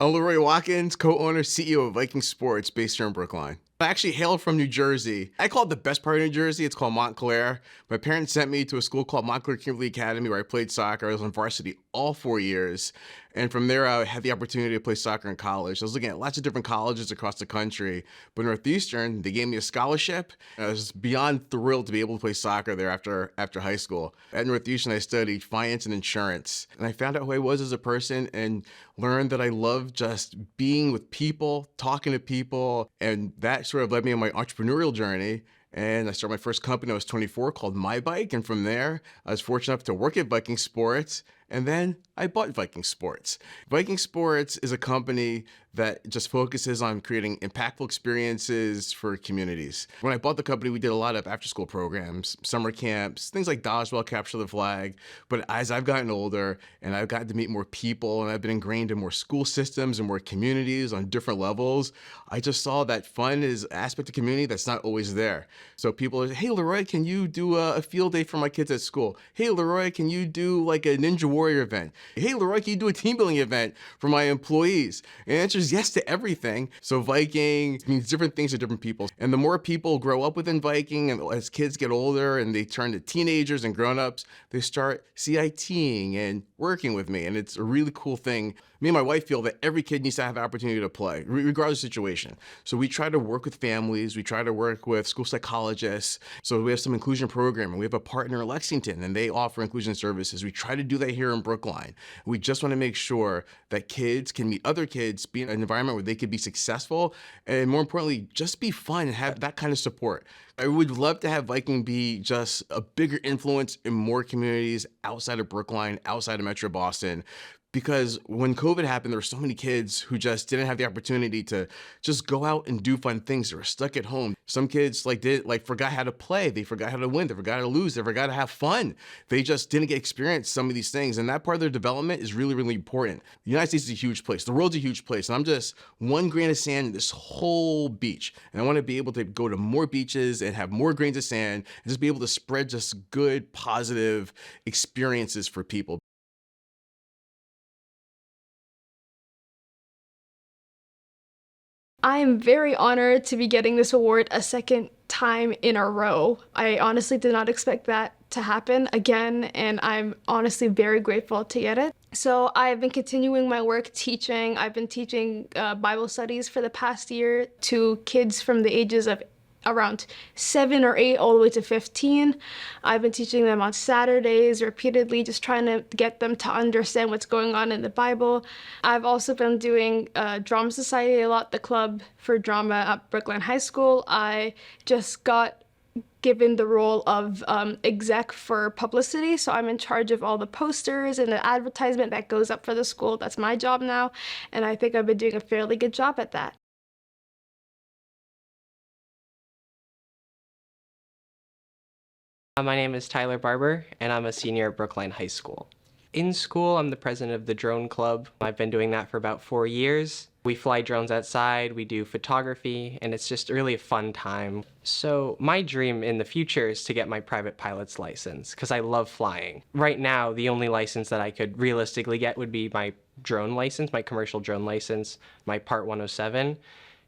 I'm Leroy Watkins, co-owner, CEO of Viking Sports, based here in Brookline. I actually hail from New Jersey. I call it the best part of New Jersey. It's called Montclair. My parents sent me to a school called Montclair Kimberly Academy where I played soccer. I was on varsity all 4 years. And from there, I had the opportunity to play soccer in college. I was looking at lots of different colleges across the country. But Northeastern, they gave me a scholarship. I was beyond thrilled to be able to play soccer there after high school. At Northeastern, I studied finance and insurance. And I found out who I was as a person and learned that I love just being with people, talking to people. And that sort of led me on my entrepreneurial journey. And I started my first company when I was 24 called My Bike. And from there, I was fortunate enough to work at Viking Sports. And then I bought Viking Sports. Viking Sports is a company that just focuses on creating impactful experiences for communities. When I bought the company, we did a lot of after-school programs, summer camps, things like Dodgeball, Capture the Flag. But as I've gotten older and I've gotten to meet more people and I've been ingrained in more school systems and more communities on different levels, I just saw that fun is an aspect of community that's not always there. So people are, hey, Leroy, can you do a field day for my kids at school? Hey, Leroy, can you do like a Ninja Warrior event? Hey, Leroy, can you do a team building event for my employees? And the answer is yes to everything. So Viking means different things to different people. And the more people grow up within Viking, and as kids get older and they turn to teenagers and grown-ups, they start CITing and working with me. And it's a really cool thing. Me and my wife feel that every kid needs to have the opportunity to play, regardless of situation. So we try to work with families, we try to work with school psychologists. So we have some inclusion programming. We have a partner in Lexington and they offer inclusion services. We try to do that here in Brookline. We just want to make sure that kids can meet other kids, be in an environment where they could be successful, and more importantly, just be fun and have that kind of support. I would love to have Viking be just a bigger influence in more communities outside of Brookline, outside of Metro Boston. Because when COVID happened, there were so many kids who just didn't have the opportunity to just go out and do fun things. They were stuck at home. Some kids forgot how to play. They forgot how to win. They forgot how to lose. They forgot to have fun. They just didn't get experience some of these things. And that part of their development is really, really important. The United States is a huge place. The world's a huge place. And I'm just one grain of sand in this whole beach. And I want to be able to go to more beaches and have more grains of sand and just be able to spread just good, positive experiences for people. I am very honored to be getting this award a second time in a row. I honestly did not expect that to happen again, and I'm honestly very grateful to get it. So I've been continuing my work teaching. I've been teaching Bible studies for the past year to kids from the ages of around 7 or 8 all the way to 15. I've been teaching them on Saturdays repeatedly, just trying to get them to understand what's going on in the Bible. I've also been doing drama society a lot, the club for drama at Brookline High School. I just got given the role of exec for publicity, so I'm in charge of all the posters and the advertisement that goes up for the school. That's my job now, and I think I've been doing a fairly good job at that. My name is Tyler Barber, and I'm a senior at Brookline High School. In school, I'm the president of the drone club. I've been doing that for about 4 years. We fly drones outside, we do photography, and it's just really a fun time. So my dream in the future is to get my private pilot's license, because I love flying. Right now, the only license that I could realistically get would be my drone license, my commercial drone license, my Part 107.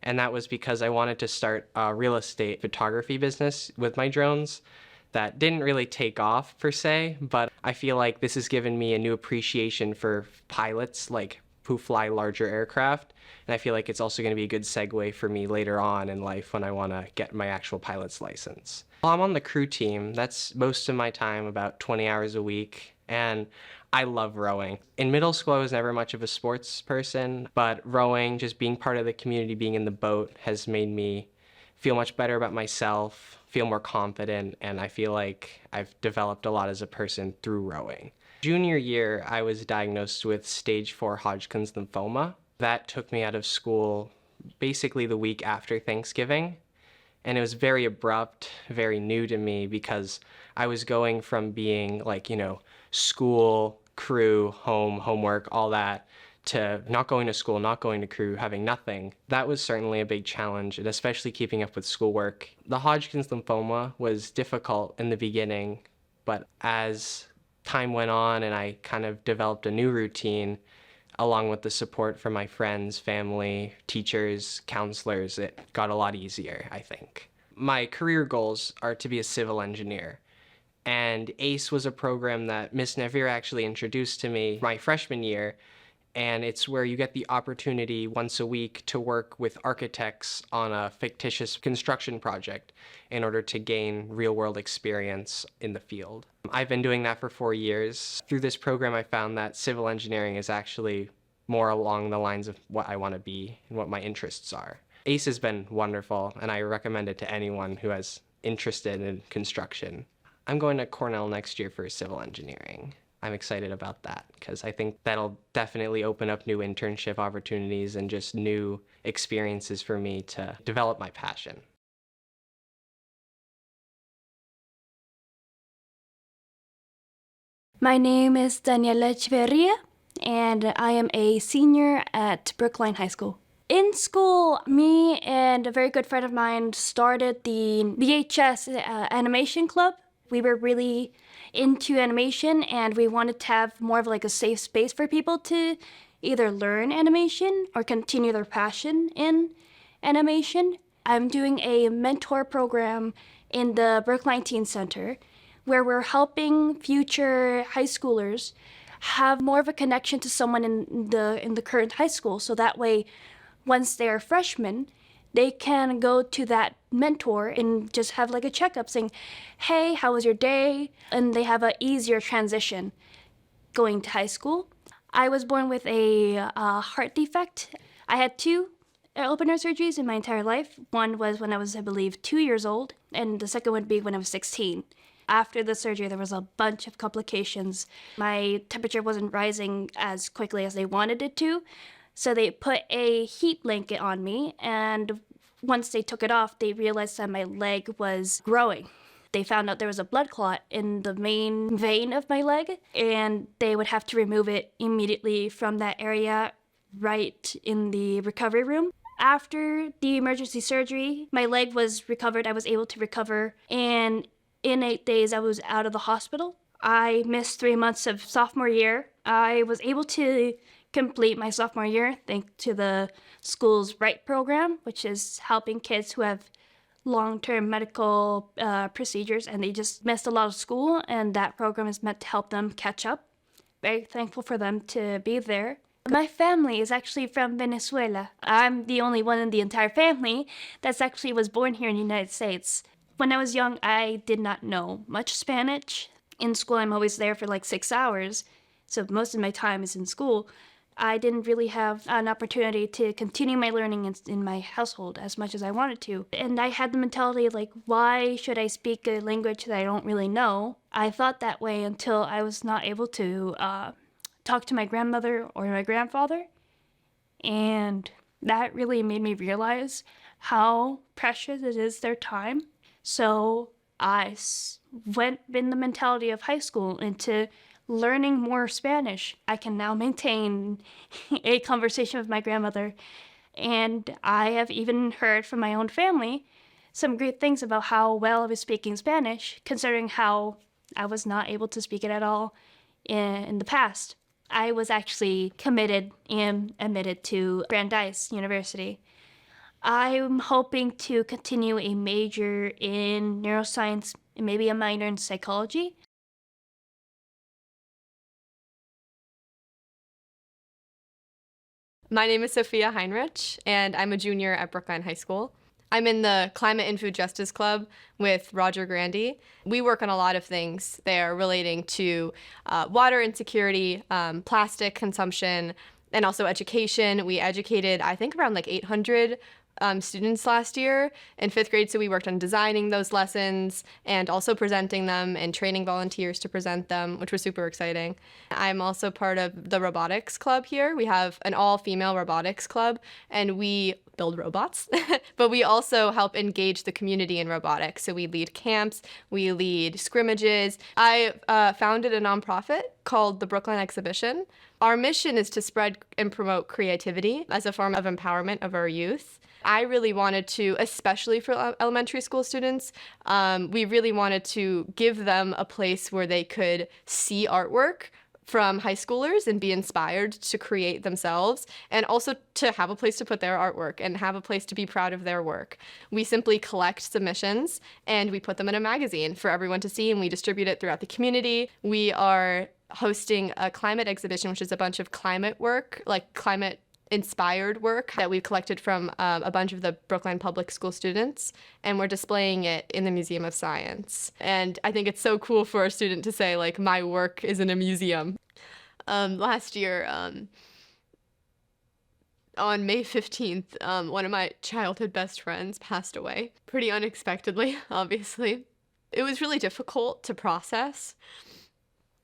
And that was because I wanted to start a real estate photography business with my drones. That didn't really take off per se, but I feel like this has given me a new appreciation for pilots who fly larger aircraft, and I feel like it's also going to be a good segue for me later on in life when I want to get my actual pilot's license. Well, I'm on the crew team. That's most of my time, about 20 hours a week, and I love rowing. In middle school, I was never much of a sports person, but rowing, just being part of the community, being in the boat, has made me feel much better about myself, feel more confident, and I feel like I've developed a lot as a person through rowing. Junior year, I was diagnosed with stage 4 Hodgkin's lymphoma. That took me out of school basically the week after Thanksgiving, and it was very abrupt, very new to me, because I was going from being school, crew, home, homework, all that, to not going to school, not going to crew, having nothing. That was certainly a big challenge, and especially keeping up with schoolwork. The Hodgkin's lymphoma was difficult in the beginning, but as time went on and I kind of developed a new routine, along with the support from my friends, family, teachers, counselors, it got a lot easier, I think. My career goals are to be a civil engineer. And ACE was a program that Miss Navier actually introduced to me my freshman year. And it's where you get the opportunity once a week to work with architects on a fictitious construction project in order to gain real-world experience in the field. I've been doing that for 4 years. Through this program, I found that civil engineering is actually more along the lines of what I want to be and what my interests are. ACE has been wonderful, and I recommend it to anyone who is interested in construction. I'm going to Cornell next year for civil engineering. I'm excited about that because I think that'll definitely open up new internship opportunities and just new experiences for me to develop my passion. My name is Daniela Echeverria, and I am a senior at Brookline High School. In school, me and a very good friend of mine started the VHS animation club. We were really into animation, and we wanted to have more of like a safe space for people to either learn animation or continue their passion in animation. I'm doing a mentor program in the Brookline Teen Center where we're helping future high schoolers have more of a connection to someone in the current high school, so that way once they're freshmen, they can go to that mentor and just have like a checkup saying, hey, how was your day? And they have an easier transition going to high school. I was born with a heart defect. I had 2 open heart surgeries in my entire life. One was when I was, I believe, 2 years old, and the second would be when I was 16. After the surgery, there was a bunch of complications. My temperature wasn't rising as quickly as they wanted it to, so they put a heat blanket on me, and once they took it off, they realized that my leg was growing. They found out there was a blood clot in the main vein of my leg, and they would have to remove it immediately from that area right in the recovery room. After the emergency surgery, my leg was recovered. I was able to recover, and in 8 days, I was out of the hospital. I missed 3 months of sophomore year. I was able to complete my sophomore year thanks to the school's RIGHT program, which is helping kids who have long-term medical procedures and they just missed a lot of school, and that program is meant to help them catch up. Very thankful for them to be there. My family is actually from Venezuela. I'm the only one in the entire family that's actually was born here in the United States. When I was young, I did not know much Spanish. In school, I'm always there for like 6 hours, so most of my time is in school. I didn't really have an opportunity to continue my learning in my household as much as I wanted to. And I had the mentality like, why should I speak a language that I don't really know? I thought that way until I was not able to talk to my grandmother or my grandfather. And that really made me realize how precious it is their time. So I went in the mentality of high school into learning more Spanish. I can now maintain a conversation with my grandmother, and I have even heard from my own family some great things about how well I was speaking Spanish, considering how I was not able to speak it at all in the past. I was actually committed and admitted to Brandeis University. I'm hoping to continue a major in neuroscience and maybe a minor in psychology. My name is Sophia Heinrich, and I'm a junior at Brookline High School. I'm in the Climate and Food Justice Club with Roger Grandy. We work on a lot of things there relating to water insecurity, plastic consumption, and also education. We educated, I think, around like 800 students last year in 5th grade, so we worked on designing those lessons and also presenting them and training volunteers to present them, which was super exciting. I'm also part of the robotics club here. We have an all-female robotics club, and we build robots, but we also help engage the community in robotics. So we lead camps, we lead scrimmages. I founded a nonprofit called the Brookline Exhibition. Our mission is to spread and promote creativity as a form of empowerment of our youth. I really wanted to, especially for elementary school students, we really wanted to give them a place where they could see artwork from high schoolers and be inspired to create themselves, and also to have a place to put their artwork and have a place to be proud of their work. We simply collect submissions and we put them in a magazine for everyone to see, and we distribute it throughout the community. We are hosting a climate exhibition, which is a bunch of climate work, like climate inspired work that we've collected from a bunch of the Brookline public school students, and we're displaying it in the Museum of Science. And I think it's so cool for a student to say, like, my work is in a museum. Last year, on May 15th, one of my childhood best friends passed away, pretty unexpectedly, obviously. It was really difficult to process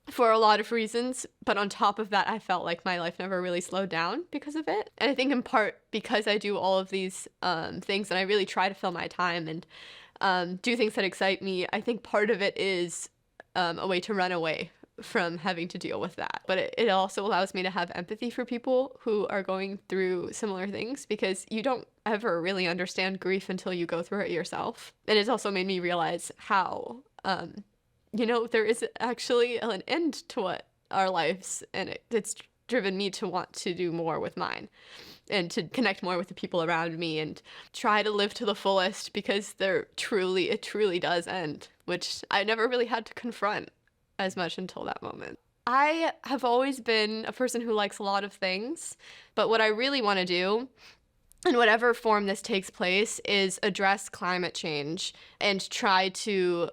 for a lot of reasons, but on top of that, I felt like my life never really slowed down because of it. And I think in part because I do all of these things and I really try to fill my time and do things that excite me, I think part of it is a way to run away from having to deal with that. But it also allows me to have empathy for people who are going through similar things, because you don't ever really understand grief until you go through it yourself. And it's also made me realize how there is actually an end to what our lives, and it's driven me to want to do more with mine and to connect more with the people around me and try to live to the fullest, because it truly does end, which I never really had to confront as much until that moment. I have always been a person who likes a lot of things, but what I really want to do, in whatever form this takes place, is address climate change and try to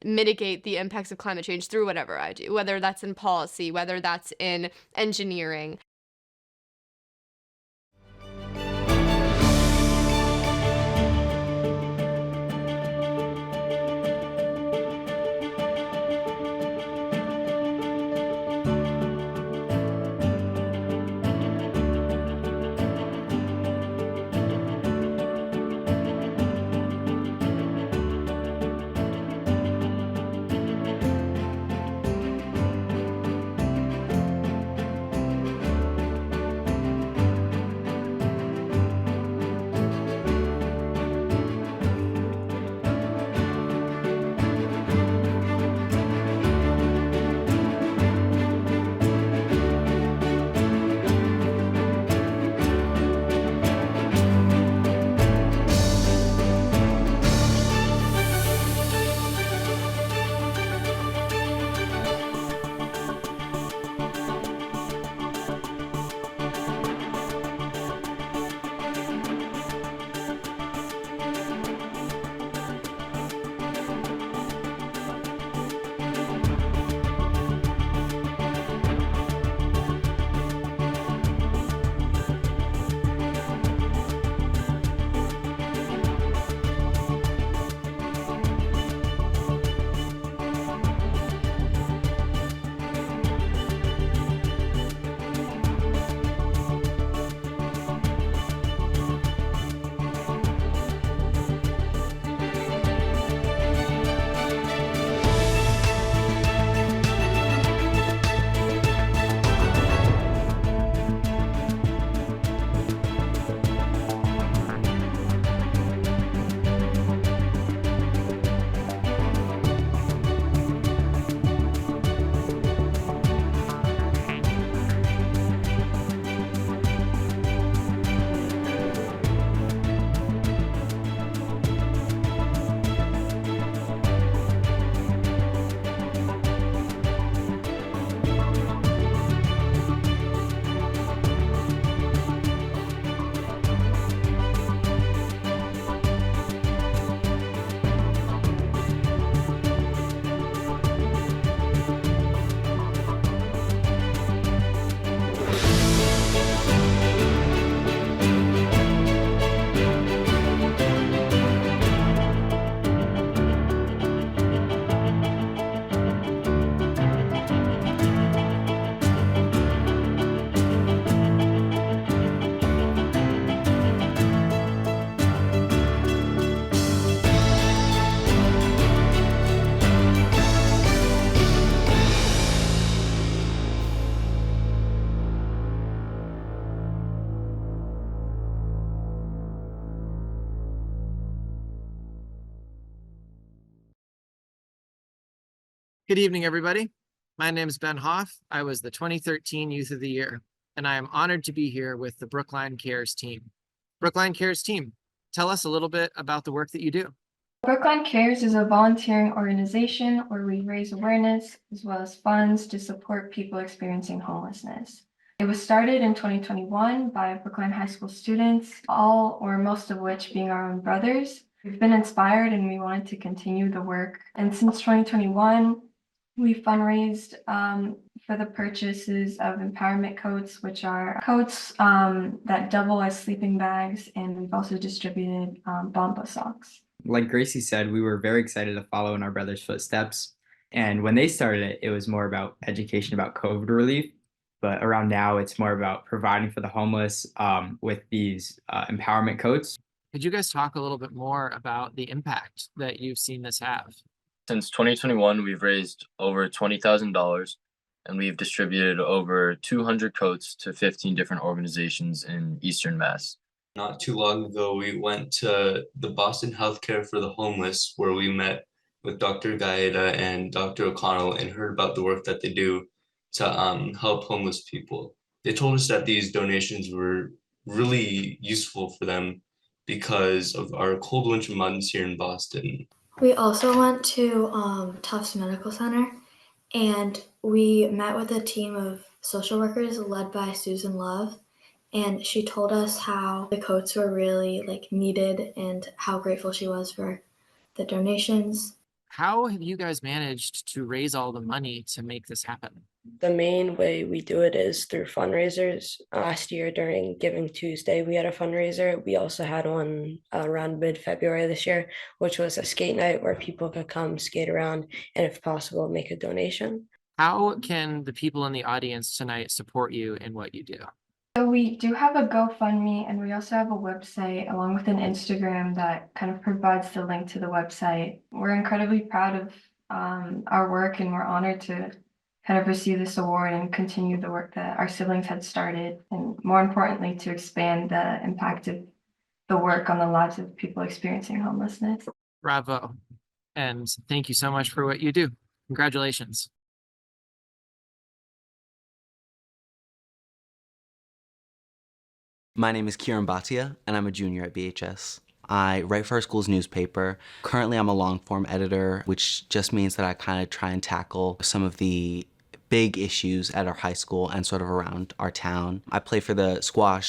mitigate the impacts of climate change through whatever I do, whether that's in policy, whether that's in engineering. Good evening, everybody. My name is Ben Hoff. I was the 2013 Youth of the Year, and I am honored to be here with the Brookline Cares team. Brookline Cares team, tell us a little bit about the work that you do. Brookline Cares is a volunteering organization where we raise awareness as well as funds to support people experiencing homelessness. It was started in 2021 by Brookline High School students, all or most of which being our own brothers. We've been inspired and we wanted to continue the work. And since 2021, we fundraised for the purchases of empowerment coats, which are coats that double as sleeping bags, and we've also distributed Bomba socks. Like Gracie said, we were very excited to follow in our brother's footsteps. And when they started it, it was more about education about COVID relief. But around now, it's more about providing for the homeless with these empowerment coats. Could you guys talk a little bit more about the impact that you've seen this have? Since 2021, we've raised over $20,000 and we've distributed over 200 coats to 15 different organizations in Eastern Mass. Not too long ago, we went to the Boston Healthcare for the Homeless, where we met with Dr. Gaeta and Dr. O'Connell and heard about the work that they do to help homeless people. They told us that these donations were really useful for them because of our cold winter months here in Boston. We also went to Tufts Medical Center, and we met with a team of social workers led by Susan Love. And she told us how the coats were really needed and how grateful she was for the donations. How have you guys managed to raise all the money to make this happen? The main way we do it is through fundraisers. Last year during Giving Tuesday, we had a fundraiser. We also had one around mid-February this year, which was a skate night where people could come skate around and, if possible, make a donation. How can the people in the audience tonight support you in what you do? So we do have a GoFundMe, and we also have a website along with an Instagram that kind of provides the link to the website. We're incredibly proud of our work, and we're honored to kind of receive this award and continue the work that our siblings had started, and more importantly, to expand the impact of the work on the lives of people experiencing homelessness. Bravo. And thank you so much for what you do. Congratulations. My name is Kieran Bhatia, and I'm a junior at BHS. I write for our school's newspaper. Currently, I'm a long-form editor, which just means that I kind of try and tackle some of the big issues at our high school and sort of around our town. I play for the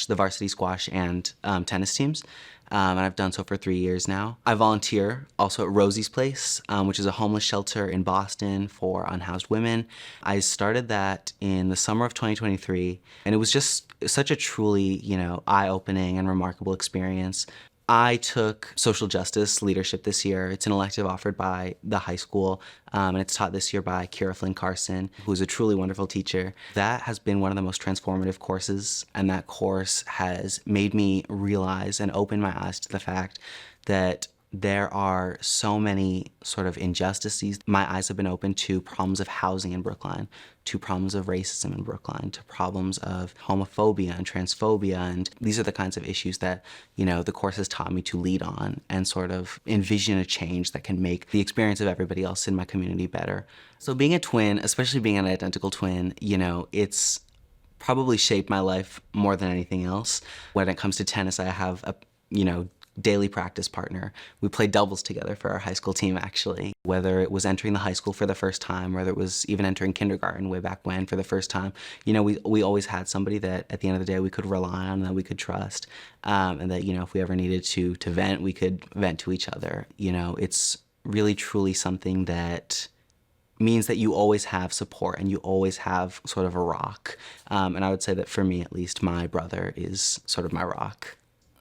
varsity squash and tennis teams, and I've done so for 3 years now. I volunteer also at Rosie's Place, which is a homeless shelter in Boston for unhoused women. I started that in the summer of 2023, and it was just such a truly, eye-opening and remarkable experience. I took social justice leadership this year. It's an elective offered by the high school, and it's taught this year by Kira Flynn Carson, who's a truly wonderful teacher. That has been one of the most transformative courses, and that course has made me realize and open my eyes to the fact that there are so many sort of injustices. My eyes have been opened to problems of housing in Brookline, to problems of racism in Brookline, to problems of homophobia and transphobia. And these are the kinds of issues that, the course has taught me to lead on and sort of envision a change that can make the experience of everybody else in my community better. So being a twin, especially being an identical twin, it's probably shaped my life more than anything else. When it comes to tennis, I have a, daily practice partner. We played doubles together for our high school team, actually. Whether it was entering the high school for the first time, whether it was even entering kindergarten way back when for the first time, we always had somebody that at the end of the day we could rely on, that we could trust, and that, if we ever needed to vent, we could vent to each other. It's really truly something that means that you always have support and you always have sort of a rock. And I would say that for me, at least, my brother is sort of my rock.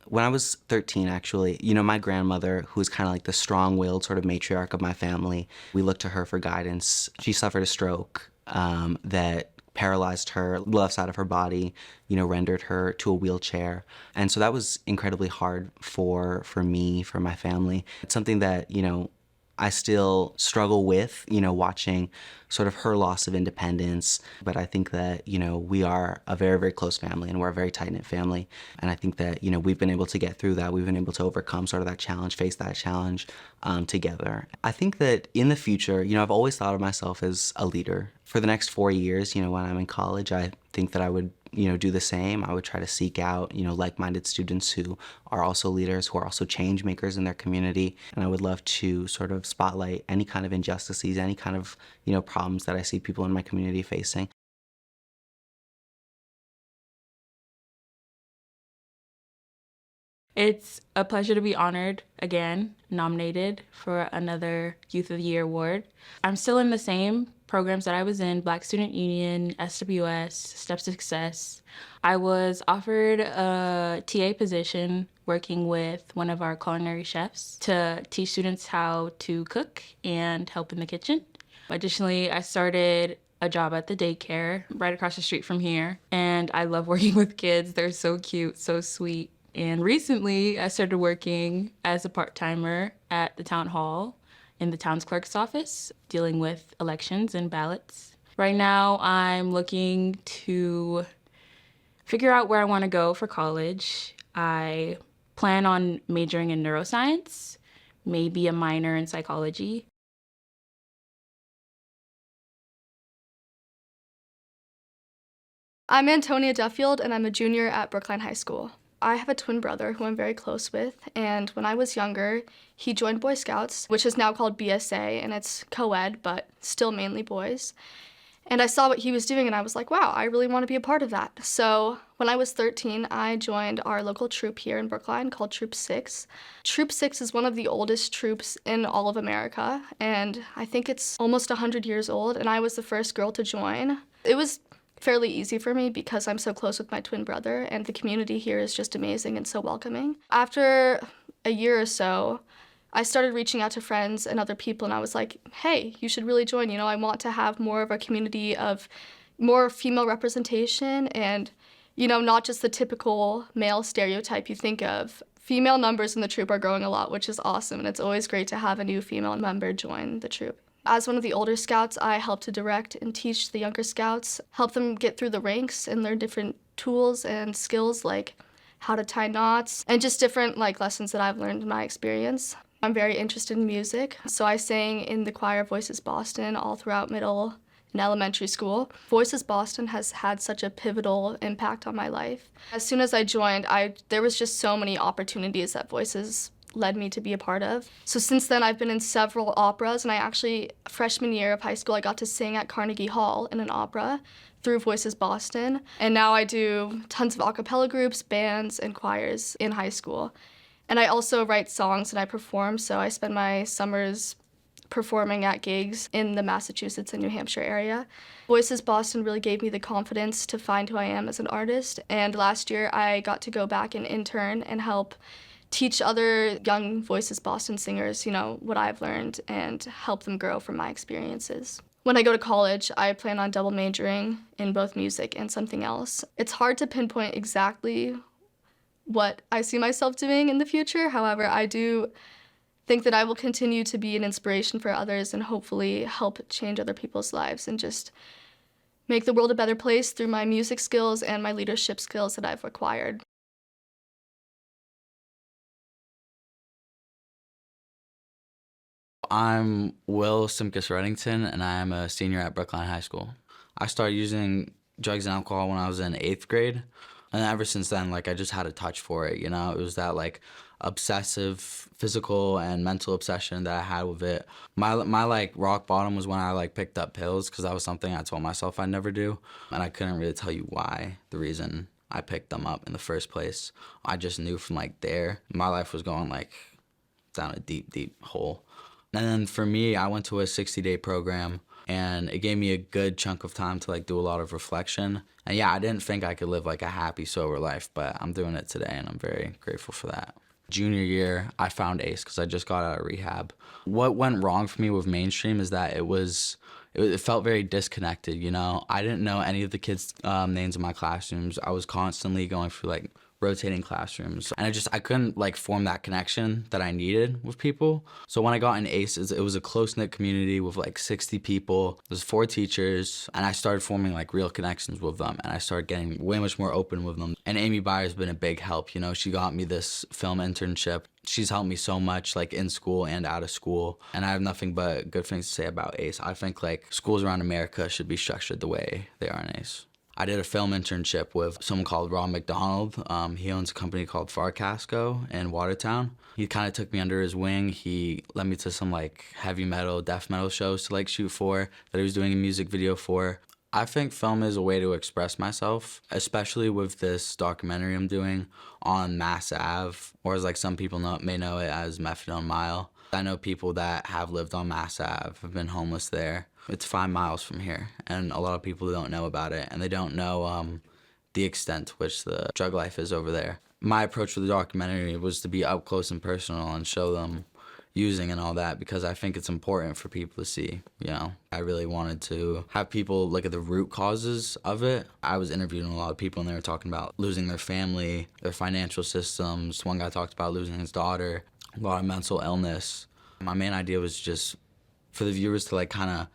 When I was 13, actually, my grandmother, who was kind of like the strong-willed sort of matriarch of my family, we looked to her for guidance. She suffered a stroke that paralyzed her left side of her body, rendered her to a wheelchair. And so that was incredibly hard for me, for my family. It's something that, I still struggle with, watching sort of her loss of independence. But I think that, we are a very, very close family and we're a very tight-knit family. And I think that, we've been able to get through that. We've been able to overcome sort of that challenge, face that challenge together. I think that in the future, I've always thought of myself as a leader. For the next 4 years, when I'm in college, I think that I would do the same. I would try to seek out, like-minded students who are also leaders, who are also change makers in their community. And I would love to sort of spotlight any kind of injustices, any kind of, problems that I see people in my community facing. It's a pleasure to be honored again, nominated for another Youth of the Year award. I'm still in the same programs that I was in, Black Student Union, SWS, Steps to Success. I was offered a TA position working with one of our culinary chefs to teach students how to cook and help in the kitchen. Additionally, I started a job at the daycare right across the street from here, and I love working with kids. They're so cute, so sweet. And recently, I started working as a part-timer at the town hall in the town's clerk's office, dealing with elections and ballots. Right now, I'm looking to figure out where I want to go for college. I plan on majoring in neuroscience, maybe a minor in psychology. I'm Antonia Duffield, and I'm a junior at Brookline High School. I have a twin brother who I'm very close with, and when I was younger, he joined Boy Scouts, which is now called BSA, and it's co-ed, but still mainly boys. And I saw what he was doing, and I was like, wow, I really want to be a part of that. So when I was 13, I joined our local troop here in Brookline called Troop 6. Troop 6 is one of the oldest troops in all of America, and I think it's almost 100 years old, and I was the first girl to join. It was fairly easy for me because I'm so close with my twin brother, and the community here is just amazing and so welcoming. After a year or so, I started reaching out to friends and other people, and I was like, hey, you should really join. I want to have more of a community of more female representation and, not just the typical male stereotype you think of. Female numbers in the troop are growing a lot, which is awesome, and it's always great to have a new female member join the troop. As one of the older scouts, I help to direct and teach the younger scouts, help them get through the ranks and learn different tools and skills like how to tie knots and just different lessons that I've learned in my experience. I'm very interested in music, so I sang in the choir Voices Boston all throughout middle and elementary school. Voices Boston has had such a pivotal impact on my life. As soon as I joined, there was just so many opportunities that Voices led me to be a part of. So since then, I've been in several operas, and I actually, freshman year of high school, I got to sing at Carnegie Hall in an opera through Voices Boston. And now I do tons of a cappella groups, bands, and choirs in high school. And I also write songs and I perform, so I spend my summers performing at gigs in the Massachusetts and New Hampshire area. Voices Boston really gave me the confidence to find who I am as an artist, and last year I got to go back and intern and help teach other young Voices Boston singers, what I've learned and help them grow from my experiences. When I go to college, I plan on double majoring in both music and something else. It's hard to pinpoint exactly what I see myself doing in the future. However, I do think that I will continue to be an inspiration for others and hopefully help change other people's lives and just make the world a better place through my music skills and my leadership skills that I've acquired. I'm Will Simkus Reddington, and I am a senior at Brookline High School. I started using drugs and alcohol when I was in 8th grade, and ever since then, I just had a touch for it, It was that, obsessive physical and mental obsession that I had with it. My rock bottom was when I, picked up pills, because that was something I told myself I'd never do, and I couldn't really tell you why, the reason I picked them up in the first place. I just knew from, there, my life was going, down a deep, deep hole. And then for me, I went to a 60-day program, and it gave me a good chunk of time to do a lot of reflection. And yeah, I didn't think I could live a happy, sober life, but I'm doing it today, and I'm very grateful for that. Junior year, I found ACE because I just got out of rehab. What went wrong for me with mainstream is that it felt very disconnected, I didn't know any of the kids' names in my classrooms. I was constantly going through rotating classrooms. And I couldn't like form that connection that I needed with people. So when I got in ACEs, it was a close-knit community with like 60 people. There's 4 teachers, and I started forming like real connections with them, and I started getting way much more open with them. And Amy Byer's been a big help. You know, she got me this film internship. She's helped me so much, like in school and out of school. And I have nothing but good things to say about ACE. I think like schools around America should be structured the way they are in ACE. I did a film internship with someone called Rob McDonald. He owns a company called Farcasco in Watertown. He kind of took me under his wing. He led me to some like heavy metal, death metal shows to like shoot for that he was doing a music video for. I think film is a way to express myself, especially with this documentary I'm doing on Mass Ave, or as like some people may know it as Methadone Mile. I know people that have lived on Mass Ave, have been homeless there. It's 5 miles from here, and a lot of people don't know about it, and they don't know the extent to which the drug life is over there. My approach for the documentary was to be up close and personal and show them using and all that, because I think it's important for people to see, you know. I really wanted to have people look at the root causes of it. I was interviewing a lot of people, and they were talking about losing their family, their financial systems. One guy talked about losing his daughter, a lot of mental illness. My main idea was just for the viewers to like kind of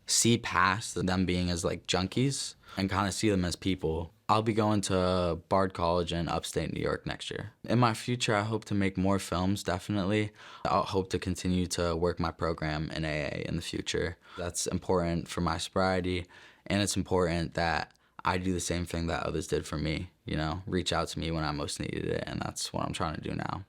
see past them being as like junkies and kind of see them as people. I'll be going to Bard College in upstate New York next year. In my future, I hope to make more films, definitely. I'll hope to continue to work my program in AA in the future. That's important for my sobriety, and it's important that I do the same thing that others did for me, you know, reach out to me when I most needed it, and that's what I'm trying to do now.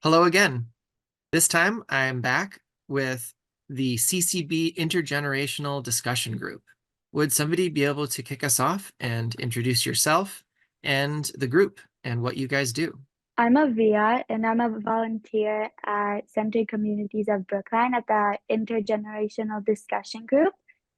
Hello again. This time I am back with the CCB Intergenerational Discussion Group. Would somebody be able to kick us off and introduce yourself and the group and what you guys do. I'm Avia, and I'm a volunteer at Center Communities of Brookline at the Intergenerational Discussion Group.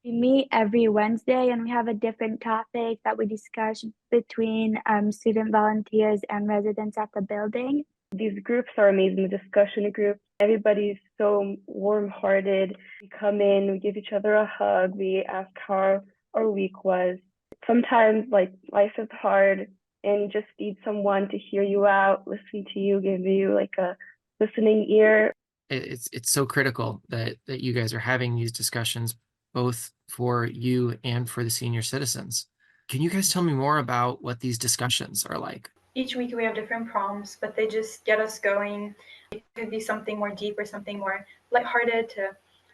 We meet every Wednesday and we have a different topic that we discuss between student volunteers and residents at the building. These groups are amazing, the discussion group. Everybody's so warm-hearted. We come in, we give each other a hug, we ask how our week was. Sometimes like life is hard and you just need someone to hear you out, listen to you, give you like a listening ear. It's so critical that you guys are having these discussions, both for you and for the senior citizens. Can you guys tell me more about what these discussions are like? Each week we have different prompts, but they just get us going. It could be something more deep or something more lighthearted to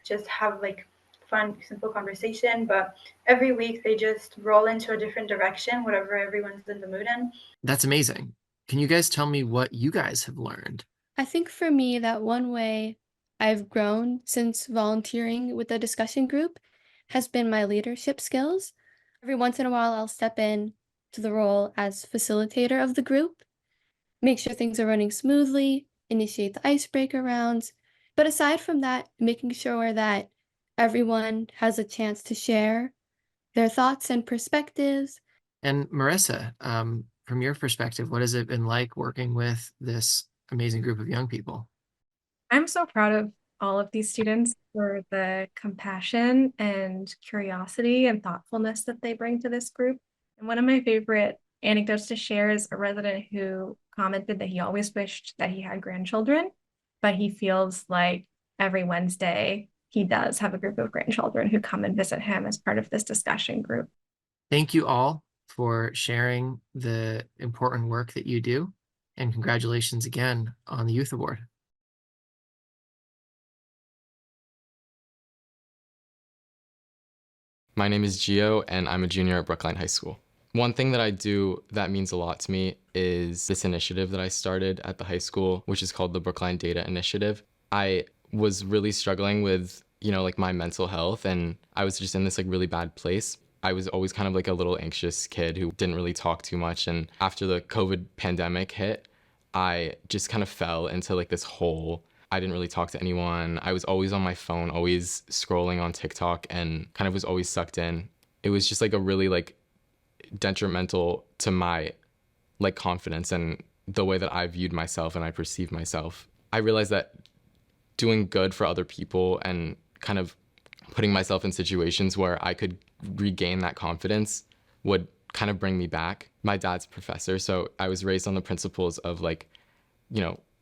just have like fun, simple conversation. But every week they just roll into a different direction, whatever everyone's in the mood in. That's amazing. Can you guys tell me what you guys have learned? I think for me that one way I've grown since volunteering with the discussion group has been my leadership skills. Every once in a while I'll step in to the role as facilitator of the group, make sure things are running smoothly, initiate the icebreaker rounds. But aside from that, making sure that everyone has a chance to share their thoughts and perspectives. And Marissa, from your perspective, what has it been like working with this amazing group of young people? I'm so proud of all of these students for the compassion and curiosity and thoughtfulness that they bring to this group. And one of my favorite anecdotes to share is a resident who commented that he always wished that he had grandchildren, but he feels like every Wednesday he does have a group of grandchildren who come and visit him as part of this discussion group. Thank you all for sharing the important work that you do, and congratulations again on the Youth Award. My name is Gio, and I'm a junior at Brookline High School. One thing that I do that means a lot to me is this initiative that I started at the high school, which is called the Brookline Data Initiative. I was really struggling with, like my mental health, and I was just in this like really bad place. I was always kind of like a little anxious kid who didn't really talk too much. And after the COVID pandemic hit, I just kind of fell into like this hole. I didn't really talk to anyone. I was always on my phone, always scrolling on TikTok, and kind of was always sucked in. It was just like a really like detrimental to my like confidence and the way that I viewed myself and I perceived myself. I realized that doing good for other people and kind of putting myself in situations where I could regain that confidence would kind of bring me back. My dad's a professor, so I was raised on the principles of like,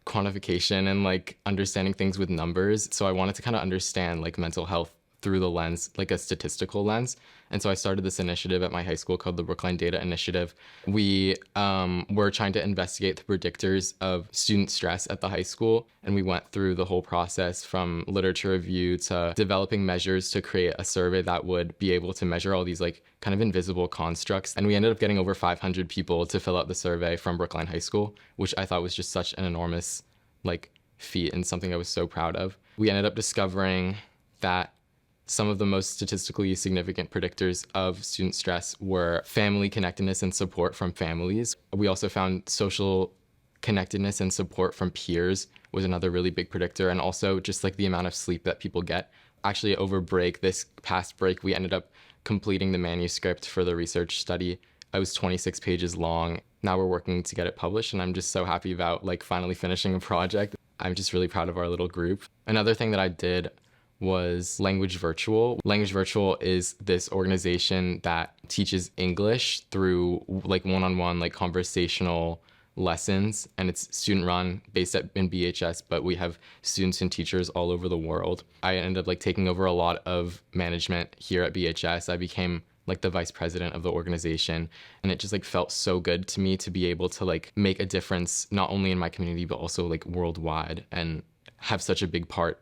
quantification and like understanding things with numbers. So I wanted to kind of understand like mental health through the lens, like a statistical lens. And so I started this initiative at my high school called the Brookline Data Initiative. We were trying to investigate the predictors of student stress at the high school. And we went through the whole process from literature review to developing measures to create a survey that would be able to measure all these like kind of invisible constructs. And we ended up getting over 500 people to fill out the survey from Brookline High School, which I thought was just such an enormous like feat and something I was so proud of. We ended up discovering that some of the most statistically significant predictors of student stress were family connectedness and support from families. We also found social connectedness and support from peers was another really big predictor, and also just like the amount of sleep that people get. Actually, over this past break, we ended up completing the manuscript for the research study. It was 26 pages long. Now we're working to get it published, and I'm just so happy about like finally finishing a project. I'm just really proud of our little group. Another thing that I did was Language Virtual. Language Virtual is this organization that teaches English through like one-on-one like conversational lessons, and it's student run based in BHS, but we have students and teachers all over the world. I ended up like taking over a lot of management here at BHS. I became like the vice president of the organization, and it just like felt so good to me to be able to like make a difference not only in my community but also like worldwide, and have such a big part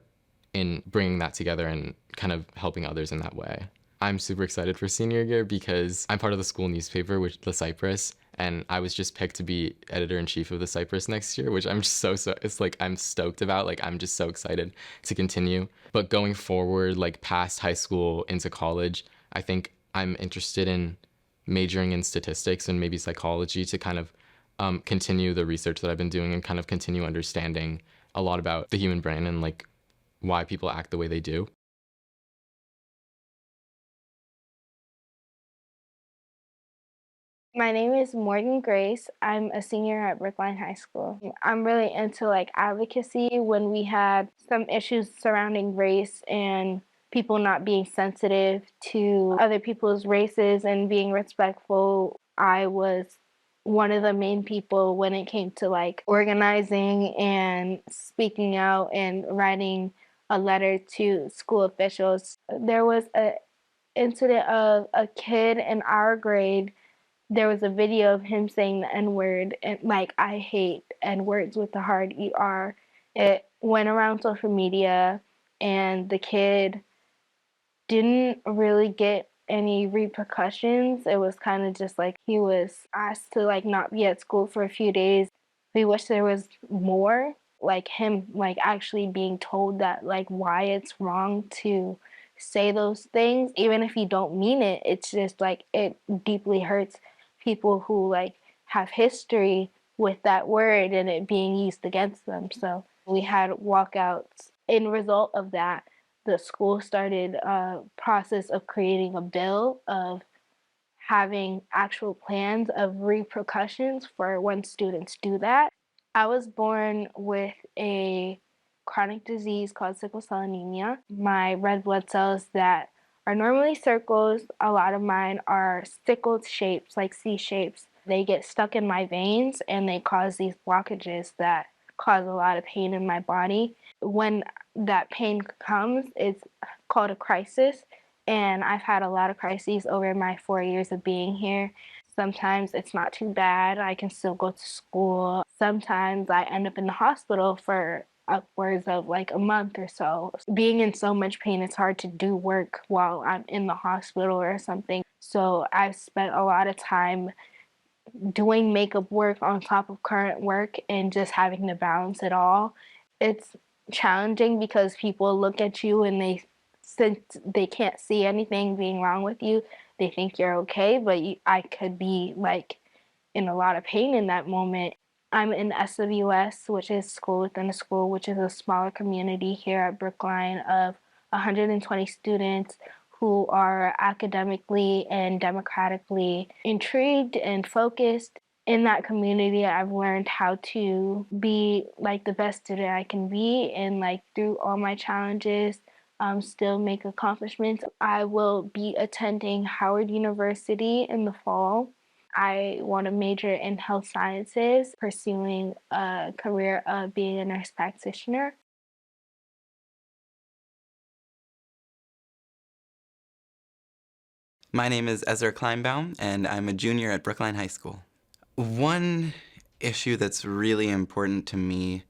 in bringing that together and kind of helping others in that way. I'm super excited for senior year because I'm part of the school newspaper, which the Cypress, and I was just picked to be editor-in-chief of the Cypress next year, which I'm just it's like I'm stoked about. Like I'm just so excited to continue. But going forward, like past high school into college, I think I'm interested in majoring in statistics and maybe psychology to kind of continue the research that I've been doing and kind of continue understanding a lot about the human brain and like why people act the way they do. My name is Morgan Grace. I'm a senior at Brookline High School. I'm really into like advocacy. When we had some issues surrounding race and people not being sensitive to other people's races and being respectful, I was one of the main people when it came to like organizing and speaking out and writing a letter to school officials. There was an incident of a kid in our grade. There was a video of him saying the N-word, and like, I hate N-words with the hard ER. It went around social media, and the kid didn't really get any repercussions. It was kind of just like he was asked to like not be at school for a few days. We wish there was more, like him like actually being told that like why it's wrong to say those things. Even if you don't mean it, it's just like it deeply hurts people who like have history with that word and it being used against them. So we had walkouts. In result of that, the school started a process of creating a bill of having actual plans of repercussions for when students do that. I was born with a chronic disease called sickle cell anemia. My red blood cells that are normally circles, a lot of mine are sickled shapes, like C shapes. They get stuck in my veins and they cause these blockages that cause a lot of pain in my body. When that pain comes, it's called a crisis, and I've had a lot of crises over my 4 years of being here. Sometimes it's not too bad. I can still go to school. Sometimes I end up in the hospital for upwards of like a month or so. Being in so much pain, it's hard to do work while I'm in the hospital or something. So I've spent a lot of time doing makeup work on top of current work and just having to balance it all. It's challenging because people look at you and since they can't see anything being wrong with you, they think you're okay, but I could be like in a lot of pain in that moment. I'm in SWS, which is school within a school, which is a smaller community here at Brookline of 120 students who are academically and democratically intrigued and focused. In that community, I've learned how to be like the best student I can be and like through all my challenges, still make accomplishments. I will be attending Howard University in the fall. I want to major in health sciences, pursuing a career of being a nurse practitioner. My name is Ezra Kleinbaum, and I'm a junior at Brookline High School. One issue that's really important to me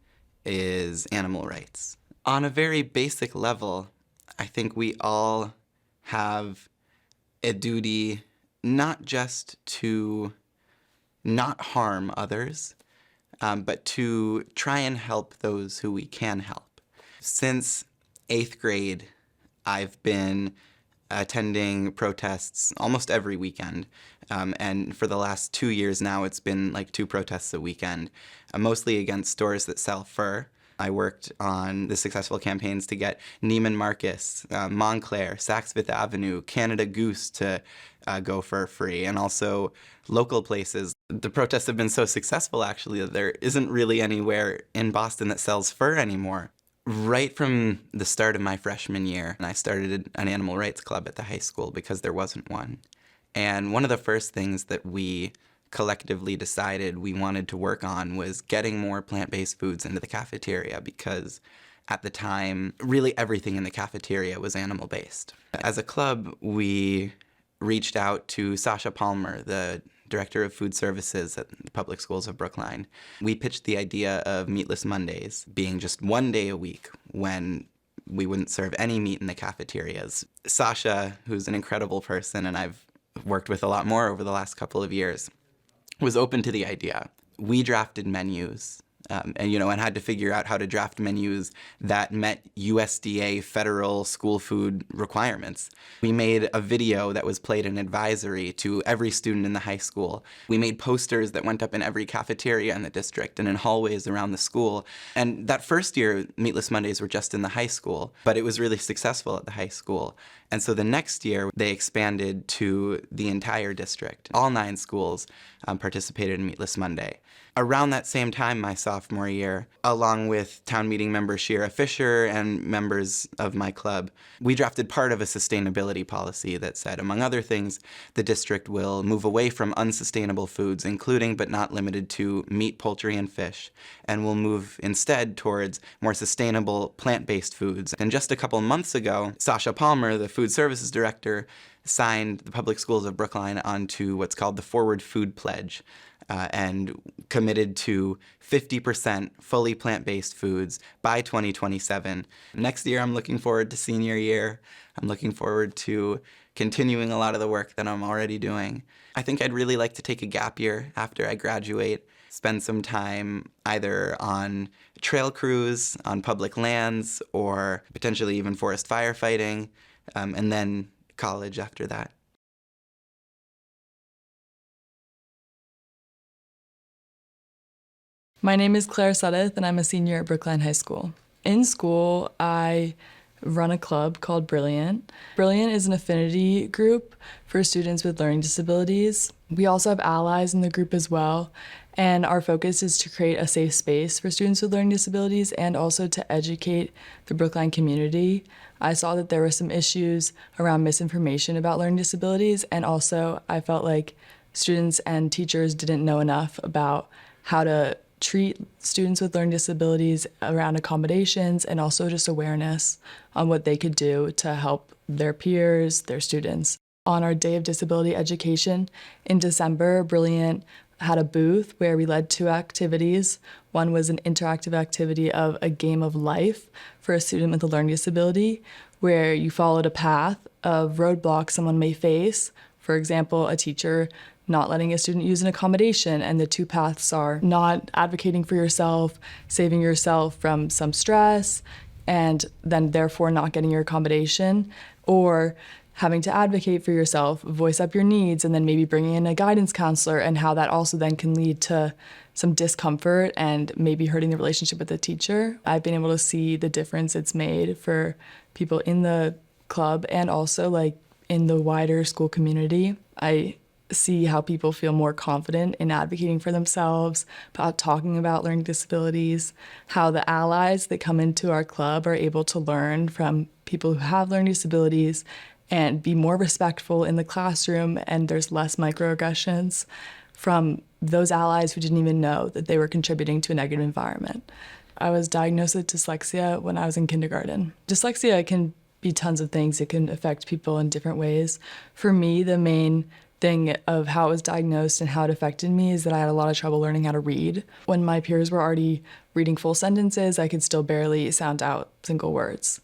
is animal rights. On a very basic level, I think we all have a duty not just to not harm others, but to try and help those who we can help. Since 8th grade, I've been attending protests almost every weekend. And for the last 2 years now, it's been like 2 protests a weekend, mostly against stores that sell fur. I worked on the successful campaigns to get Neiman Marcus, Montclair, Saks Fifth Avenue, Canada Goose to go fur-free, and also local places. The protests have been so successful, actually, that there isn't really anywhere in Boston that sells fur anymore. Right from the start of my freshman year, I started an animal rights club at the high school because there wasn't one. And one of the first things that we collectively decided we wanted to work on was getting more plant-based foods into the cafeteria, because at the time, really everything in the cafeteria was animal-based. As a club, we reached out to Sasha Palmer, the director of food services at the public schools of Brookline. We pitched the idea of Meatless Mondays being just one day a week when we wouldn't serve any meat in the cafeterias. Sasha, who's an incredible person and I've worked with a lot more over the last couple of years, was open to the idea. We drafted menus and had to figure out how to draft menus that met USDA federal school food requirements. We made a video that was played in advisory to every student in the high school. We made posters that went up in every cafeteria in the district and in hallways around the school. And that first year, Meatless Mondays were just in the high school, but it was really successful at the high school. And so the next year, they expanded to the entire district. All 9 schools participated in Meatless Monday. Around that same time, my sophomore year, along with town meeting member Shira Fisher and members of my club, we drafted part of a sustainability policy that said, among other things, the district will move away from unsustainable foods, including but not limited to meat, poultry, and fish, and will move instead towards more sustainable plant-based foods. And just a couple months ago, Sasha Palmer, the food services director, signed the public schools of Brookline onto what's called the Forward Food Pledge, and committed to 50% fully plant-based foods by 2027. Next year, I'm looking forward to senior year. I'm looking forward to continuing a lot of the work that I'm already doing. I think I'd really like to take a gap year after I graduate, spend some time either on trail crews, on public lands, or potentially even forest firefighting, and then college after that. My name is Claire Suddeth, and I'm a senior at Brookline High School. In school, I run a club called Brilliant. Brilliant is an affinity group for students with learning disabilities. We also have allies in the group as well, and our focus is to create a safe space for students with learning disabilities and also to educate the Brookline community. I saw that there were some issues around misinformation about learning disabilities, and also I felt like students and teachers didn't know enough about how to treat students with learning disabilities around accommodations and also just awareness on what they could do to help their peers, their students. On our Day of Disability Education in December, Brilliant had a booth where we led 2 activities. One was an interactive activity of a game of life for a student with a learning disability, where you followed a path of roadblocks someone may face. For example, a teacher not letting a student use an accommodation, and the 2 paths are not advocating for yourself, saving yourself from some stress, and then therefore not getting your accommodation, or having to advocate for yourself, voice up your needs, and then maybe bringing in a guidance counselor, and how that also then can lead to some discomfort and maybe hurting the relationship with the teacher. I've been able to see the difference it's made for people in the club and also like in the wider school community. I see how people feel more confident in advocating for themselves, about talking about learning disabilities, how the allies that come into our club are able to learn from people who have learning disabilities and be more respectful in the classroom, and there's less microaggressions from those allies who didn't even know that they were contributing to a negative environment. I was diagnosed with dyslexia when I was in kindergarten. Dyslexia can be tons of things. It can affect people in different ways. For me, the main thing of how it was diagnosed and how it affected me is that I had a lot of trouble learning how to read. When my peers were already reading full sentences, I could still barely sound out single words.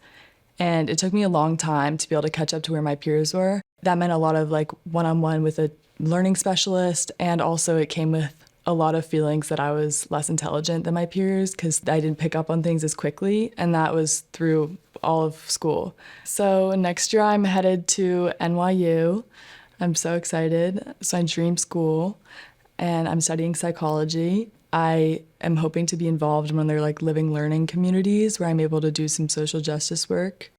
And it took me a long time to be able to catch up to where my peers were. That meant a lot of like one-on-one with a learning specialist, and also it came with a lot of feelings that I was less intelligent than my peers because I didn't pick up on things as quickly, and that was through all of school. So next year I'm headed to NYU. I'm so excited. It's my dream school, and I'm studying psychology. I am hoping to be involved in one of their like living learning communities where I'm able to do some social justice work.